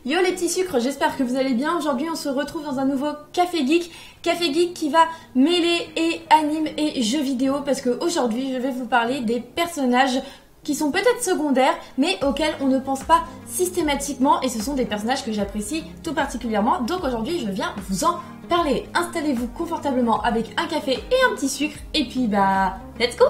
Yo les petits sucres, j'espère que vous allez bien. Aujourd'hui on se retrouve dans un nouveau Café Geek. Café Geek qui va mêler et anime et jeux vidéo parce qu'aujourd'hui je vais vous parler des personnages qui sont peut-être secondaires mais auxquels on ne pense pas systématiquement et ce sont des personnages que j'apprécie tout particulièrement. Donc aujourd'hui je viens vous en parler. Installez-vous confortablement avec un café et un petit sucre et puis let's go!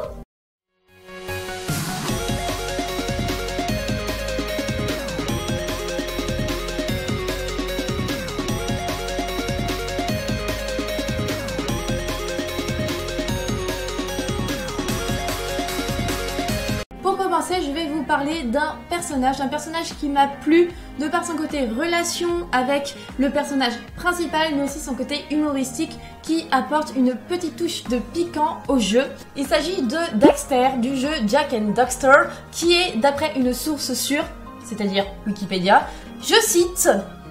Pour commencer, je vais vous parler d'un personnage qui m'a plu de par son côté relation avec le personnage principal, mais aussi son côté humoristique qui apporte une petite touche de piquant au jeu. Il s'agit de Daxter du jeu Jak and Daxter, qui est d'après une source sûre, c'est-à-dire Wikipédia. Je cite,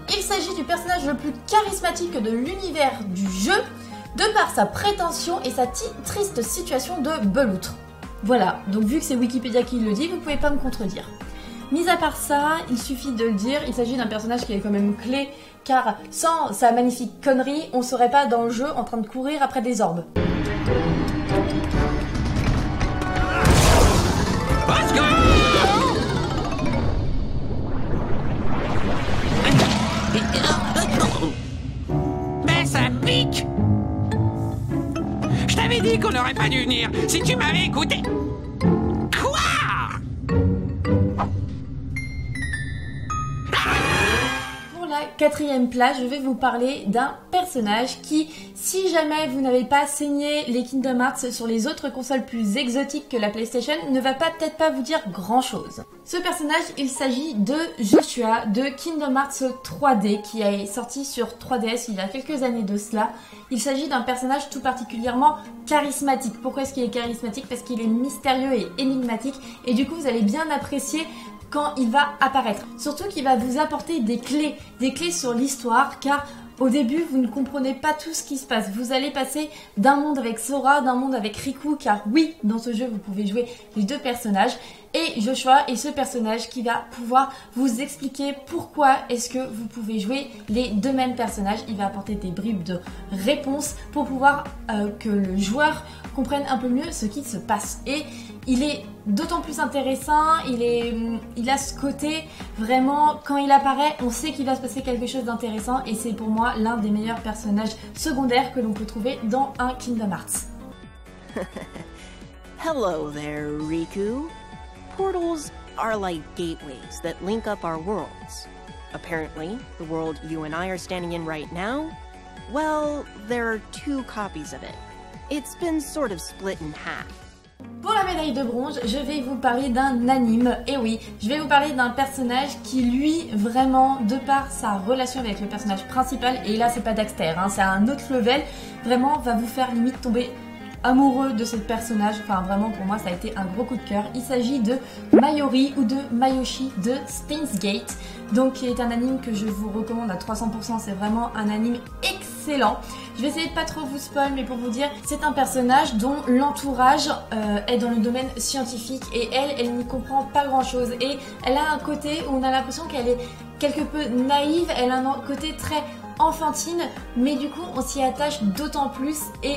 il s'agit du personnage le plus charismatique de l'univers du jeu, de par sa prétention et sa triste situation de beloutre. Voilà, donc vu que c'est Wikipédia qui le dit, vous pouvez pas me contredire. Mis à part ça, il suffit de le dire, il s'agit d'un personnage qui est quand même clé, car sans sa magnifique connerie, on serait pas dans le jeu en train de courir après des orbes. Mais ça pique! Je t'avais dit qu'on n'aurait pas dû venir, si tu m'avais écouté. Quoi? Pour la quatrième place, je vais vous parler d'un personnage qui, si jamais vous n'avez pas saigné les Kingdom Hearts sur les autres consoles plus exotiques que la PlayStation, ne va peut-être pas vous dire grand chose. Ce personnage, il s'agit de Joshua de Kingdom Hearts 3D qui est sorti sur 3DS il y a quelques années de cela. Il s'agit d'un personnage tout particulièrement charismatique. Pourquoi est-ce qu'il est charismatique? Parce qu'il est mystérieux et énigmatique et du coup vous allez bien apprécier quand il va apparaître. Surtout qu'il va vous apporter des clés sur l'histoire car au début, vous ne comprenez pas tout ce qui se passe. Vous allez passer d'un monde avec Sora, d'un monde avec Riku, car oui, dans ce jeu, vous pouvez jouer les deux personnages. Et Joshua est ce personnage qui va pouvoir vous expliquer pourquoi est-ce que vous pouvez jouer les deux mêmes personnages. Il va apporter des bribes de réponses pour pouvoir que le joueur comprenne un peu mieux ce qui se passe. Et il est d'autant plus intéressant, il a ce côté vraiment, quand il apparaît, on sait qu'il va se passer quelque chose d'intéressant et c'est pour moi l'un des meilleurs personnages secondaires que l'on peut trouver dans un Kingdom Hearts. Hello there, Riku. Portals are like gateways that link up our worlds. Apparently, the world you and I are standing in right now, well, there are two copies of it. It's been sort of split in half. Pour la médaille de bronze, je vais vous parler d'un anime. Et oui, je vais vous parler d'un personnage qui, lui, vraiment, de par sa relation avec le personnage principal, et là c'est pas Daxter, hein, c'est un autre level, vraiment va vous faire limite tomber amoureux de ce personnage. Enfin vraiment pour moi ça a été un gros coup de cœur. Il s'agit de Mayori ou de Mayoshi de Steins Gate, donc qui est un anime que je vous recommande à 300%. C'est vraiment un anime excellent. Je vais essayer de pas trop vous spoil, mais pour vous dire, c'est un personnage dont l'entourage est dans le domaine scientifique et elle n'y comprend pas grand chose et elle a un côté où on a l'impression qu'elle est quelque peu naïve, elle a un côté très enfantine, mais du coup on s'y attache d'autant plus et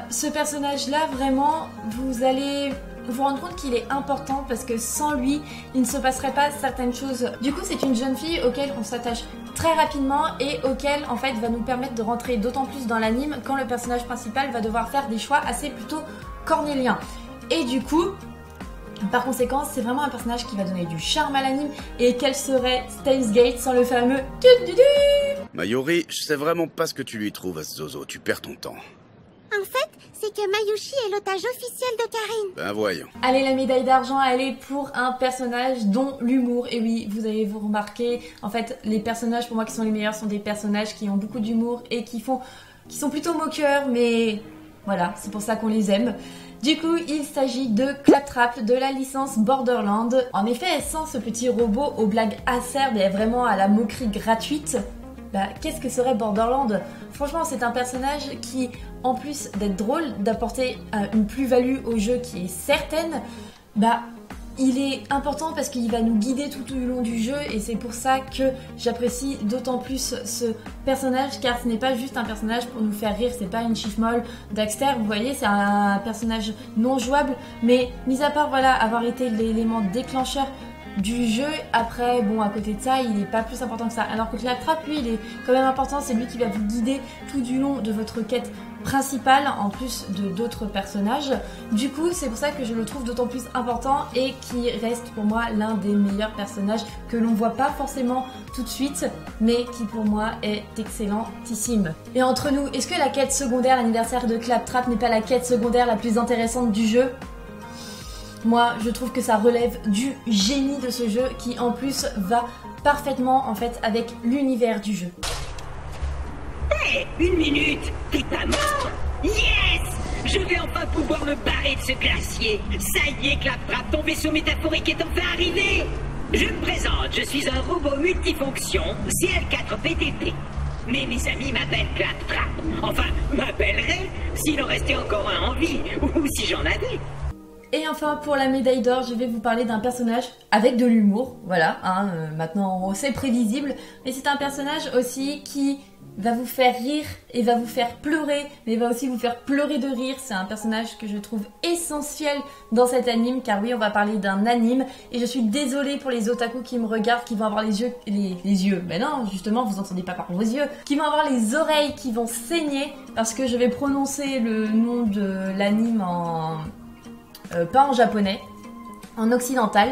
ce personnage-là, vraiment, vous allez vous rendre compte qu'il est important parce que sans lui, il ne se passerait pas certaines choses. Du coup, c'est une jeune fille auquel on s'attache très rapidement et auquel, en fait, va nous permettre de rentrer d'autant plus dans l'anime quand le personnage principal va devoir faire des choix assez plutôt cornéliens. Et du coup, par conséquent, c'est vraiment un personnage qui va donner du charme à l'anime. Et quel serait Steins Gate sans le fameux Mayori, je sais vraiment pas ce que tu lui trouves à ce zozo, tu perds ton temps. En fait, c'est que Mayoshi est l'otage officiel de Karine. Ben voyons. Allez, la médaille d'argent, elle est pour un personnage dont l'humour, et oui, vous allez vous remarquer, en fait, les personnages pour moi qui sont les meilleurs sont des personnages qui ont beaucoup d'humour et qui sont plutôt moqueurs, mais voilà, c'est pour ça qu'on les aime. Du coup, il s'agit de Claptrap de la licence Borderlands. En effet, sans ce petit robot aux blagues acerbes et vraiment à la moquerie gratuite, qu'est-ce que serait Borderlands? Franchement, c'est un personnage qui, en plus d'être drôle, d'apporter une plus-value au jeu qui est certaine, il est important parce qu'il va nous guider tout au long du jeu et c'est pour ça que j'apprécie d'autant plus ce personnage car ce n'est pas juste un personnage pour nous faire rire, c'est pas une chiffre-molle Daxter, vous voyez, c'est un personnage non jouable, mais mis à part voilà avoir été l'élément déclencheur du jeu, après bon à côté de ça il n'est pas plus important que ça, alors que Claptrap lui il est quand même important, c'est lui qui va vous guider tout du long de votre quête principale en plus de d'autres personnages. Du coup c'est pour ça que je le trouve d'autant plus important et qui reste pour moi l'un des meilleurs personnages que l'on voit pas forcément tout de suite mais qui pour moi est excellentissime. Et entre nous, est-ce que la quête secondaire, l'anniversaire de Claptrap n'est pas la quête secondaire la plus intéressante du jeu? Moi, je trouve que ça relève du génie de ce jeu qui en plus va parfaitement en fait avec l'univers du jeu. Hé, une minute, t'es pas mort? Yes! Je vais enfin pouvoir me barrer de ce glacier. Ça y est, Claptrap, ton vaisseau métaphorique est enfin arrivé. Je me présente, je suis un robot multifonction CL4PTT. Mais mes amis m'appellent Claptrap. Enfin, m'appelleraient s'il en restait encore un en vie, ou si j'en avais. Et enfin pour la médaille d'or, je vais vous parler d'un personnage avec de l'humour, voilà, maintenant c'est prévisible, mais c'est un personnage aussi qui va vous faire rire et va vous faire pleurer, mais va aussi vous faire pleurer de rire. C'est un personnage que je trouve essentiel dans cet anime, car oui on va parler d'un anime, et je suis désolée pour les otaku qui me regardent, qui vont avoir les yeux, mais non justement vous entendez pas par vos yeux, qui vont avoir les oreilles qui vont saigner, parce que je vais prononcer le nom de l'anime en... pas en japonais, en occidental.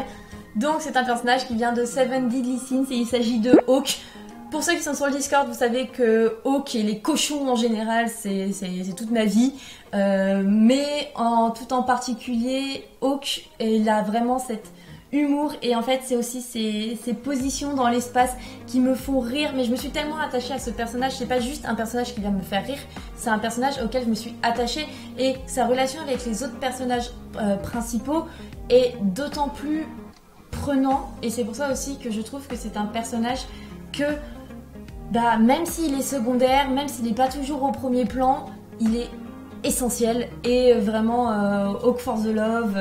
Donc c'est un personnage qui vient de Seven Deadly Sins et il s'agit de Hawk. Pour ceux qui sont sur le Discord, vous savez que Hawk et les cochons en général, c'est toute ma vie. Mais tout en particulier, Hawk, il a vraiment cet humour et en fait c'est aussi ses positions dans l'espace qui me font rire, mais je me suis tellement attachée à ce personnage, c'est pas juste un personnage qui vient me faire rire, c'est un personnage auquel je me suis attachée et sa relation avec les autres personnages principaux est d'autant plus prenant, et c'est pour ça aussi que je trouve que c'est un personnage que même s'il est secondaire, même s'il n'est pas toujours au premier plan, il est essentiel et vraiment Hawk for the Love,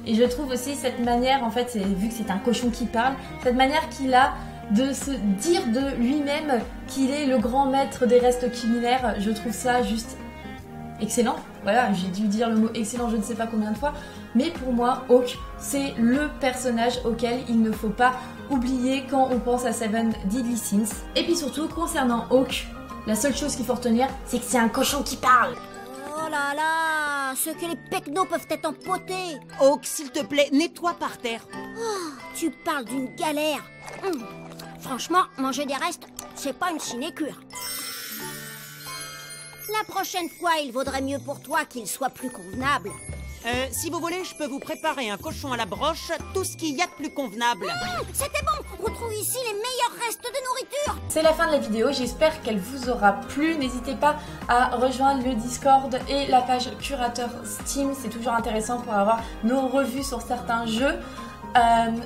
et je trouve aussi cette manière, en fait vu que c'est un cochon qui parle, cette manière qu'il a de se dire de lui-même qu'il est le grand maître des restes culinaires, je trouve ça juste excellent. Voilà, j'ai dû dire le mot excellent je ne sais pas combien de fois, mais pour moi Hawk c'est le personnage auquel il ne faut pas oublier quand on pense à Seven Deadly Sins. Et puis surtout concernant Hawk, la seule chose qu'il faut retenir c'est que c'est un cochon qui parle. Oh là là, ce que les pecnos peuvent être empotés. Hawk, s'il te plaît, nettoie par terre. Oh, tu parles d'une galère. Franchement, manger des restes, c'est pas une sinécure. La prochaine fois, il vaudrait mieux pour toi qu'il soit plus convenable. Si vous voulez, je peux vous préparer un cochon à la broche, tout ce qu'il y a de plus convenable. C'était bon, on trouve ici les meilleurs restes de nourriture. C'est la fin de la vidéo, j'espère qu'elle vous aura plu. N'hésitez pas à rejoindre le Discord et la page curateur Steam, c'est toujours intéressant pour avoir nos revues sur certains jeux.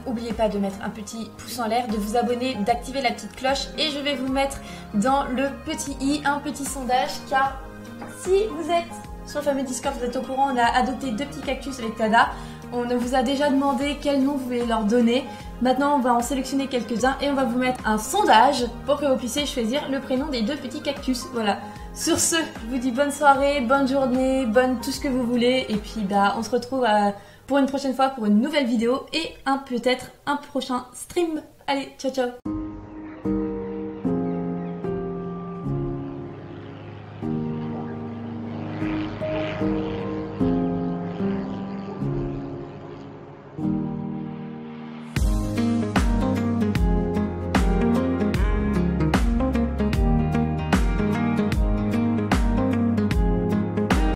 N'oubliez pas de mettre un petit pouce en l'air, de vous abonner, d'activer la petite cloche, et je vais vous mettre dans le petit i un petit sondage, car si vous êtes sur le fameux Discord, vous êtes au courant, on a adopté 2 petits cactus avec Tada. On vous a déjà demandé quel nom vous voulez leur donner. Maintenant on va en sélectionner quelques-uns et on va vous mettre un sondage pour que vous puissiez choisir le prénom des 2 petits cactus. Voilà. Sur ce, je vous dis bonne soirée, bonne journée, bonne tout ce que vous voulez, et puis on se retrouve pour une prochaine fois pour une nouvelle vidéo et peut-être un prochain stream. Allez, ciao ciao.